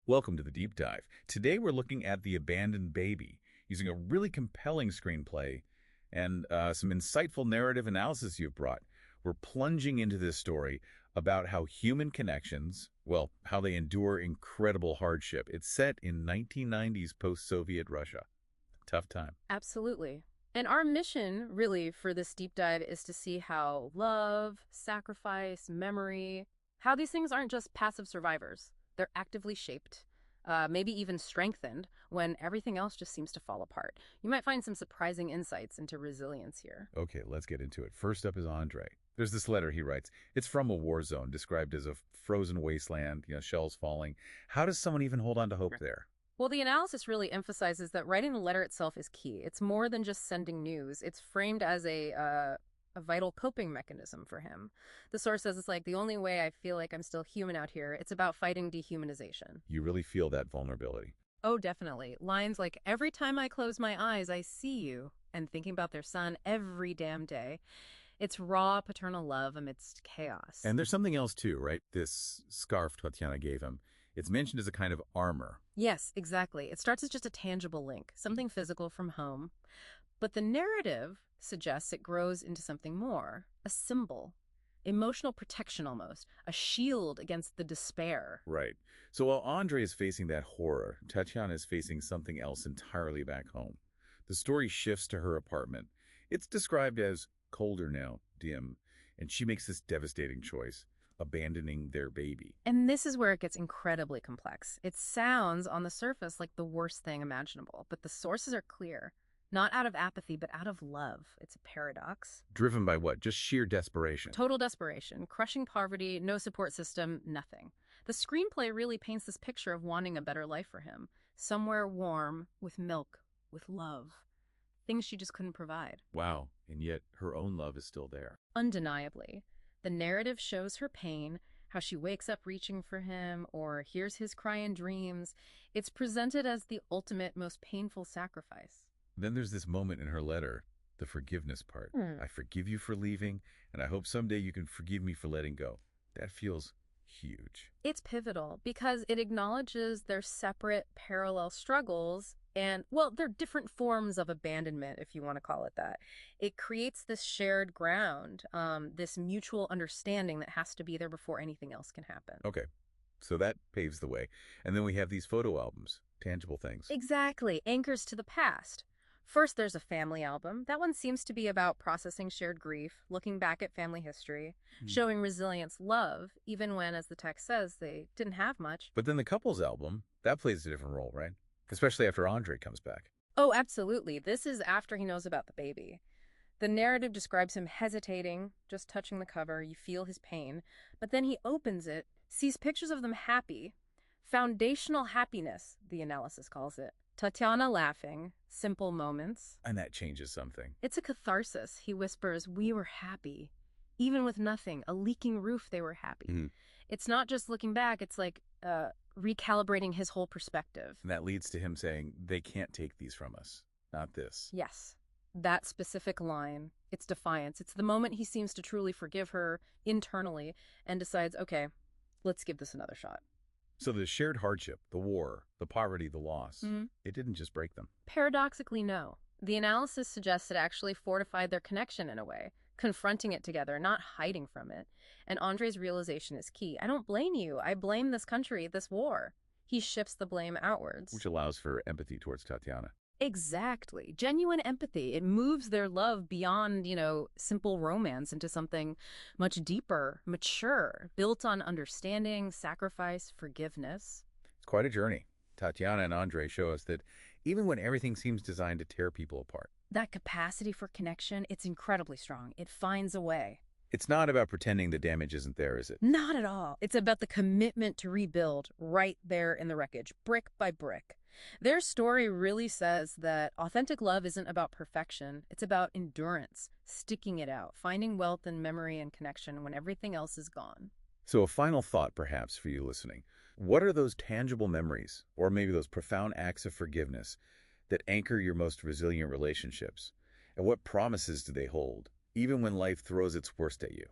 Welcome to the deep dive. Today we're looking at The Abandoned Baby, using a really compelling screenplay and some insightful narrative analysis you've brought. We're plunging into this story about how human connections, well, how they endure incredible hardship. It's set in 1990s post-Soviet Russia. Tough time. Absolutely. And our mission, really, for this deep dive is to see how love, sacrifice, memory, how these things aren't just passive survivors. They're actively shaped, maybe even strengthened, when everything else just seems to fall apart. You might find some surprising insights into resilience here. Okay, let's get into it. First up is Andre. There's this letter he writes. It's from a war zone, described as a frozen wasteland, shells falling. How does someone even hold on to hope there? Well, the analysis really emphasizes that writing the letter itself is key. It's more than just sending news. It's framed as a vital coping mechanism for him. The source says it's like the only way I feel like I'm still human out here. It's about fighting dehumanization. You really feel that vulnerability. Oh, definitely. Lines like, every time I close my eyes, I see you, and thinking about their son every damn day. It's raw paternal love amidst chaos. And there's something else too, right? This scarf Tatyana gave him. It's mentioned as a kind of armor. Yes, exactly. It starts as just a tangible link, something physical from home. But the narrative suggests it grows into something more, a symbol, emotional protection almost, a shield against the despair. Right. So while Andre is facing that horror, Tatyana is facing something else entirely back home. The story shifts to her apartment. It's described as colder now, dim, and she makes this devastating choice, abandoning their baby. And this is where it gets incredibly complex. It sounds on the surface like the worst thing imaginable, but the sources are clear. Not out of apathy, but out of love. It's a paradox. Driven by what? Just sheer desperation. Total desperation, crushing poverty, no support system, nothing. The screenplay really paints this picture of wanting a better life for him. Somewhere warm, with milk, with love. Things she just couldn't provide. Wow. And yet her own love is still there. Undeniably. The narrative shows her pain, how she wakes up reaching for him or hears his cry in dreams. It's presented as the ultimate, most painful sacrifice. Then there's this moment in her letter, the forgiveness part. I forgive you for leaving, and I hope someday you can forgive me for letting go. That feels huge. It's pivotal because it acknowledges their separate, parallel struggles and, well, they're different forms of abandonment, if you want to call it that. It creates this shared ground, this mutual understanding that has to be there before anything else can happen. Okay, so that paves the way. And then we have these photo albums, tangible things. Exactly. Anchors to the past. First, there's a family album. That one seems to be about processing shared grief, looking back at family history, showing resilience, love, even when, as the text says, they didn't have much. But then the couples album, that plays a different role, right? Especially after Andre comes back. Oh, absolutely. This is after he knows about the baby. The narrative describes him hesitating, just touching the cover. You feel his pain. But then he opens it, sees pictures of them happy. Foundational happiness, the analysis calls it. Tatyana laughing, simple moments. And that changes something. It's a catharsis. He whispers, we were happy. Even with nothing, a leaking roof, they were happy. It's not just looking back, it's like recalibrating his whole perspective. And that leads to him saying, they can't take these from us. Not this. Yes, that specific line, it's defiance. It's the moment he seems to truly forgive her internally and decides, okay, let's give this another shot. So the shared hardship, the war, the poverty, the loss, it didn't just break them. Paradoxically, no. The analysis suggests it actually fortified their connection in a way, confronting it together, not hiding from it. And Andre's realization is key. I don't blame you. I blame this country, this war. He shifts the blame outwards. Which allows for empathy towards Tatyana. Exactly. Genuine empathy. It moves their love beyond, simple romance into something much deeper, mature, built on understanding, sacrifice, forgiveness. It's quite a journey. Tatyana and Andre show us that even when everything seems designed to tear people apart, that capacity for connection, it's incredibly strong. It finds a way. It's not about pretending the damage isn't there, is it? Not at all. It's about the commitment to rebuild right there in the wreckage, brick by brick. Their story really says that authentic love isn't about perfection. It's about endurance, sticking it out, finding wealth and memory and connection when everything else is gone. So a final thought, perhaps, for you listening. What are those tangible memories, or maybe those profound acts of forgiveness, that anchor your most resilient relationships? And what promises do they hold, even when life throws its worst at you?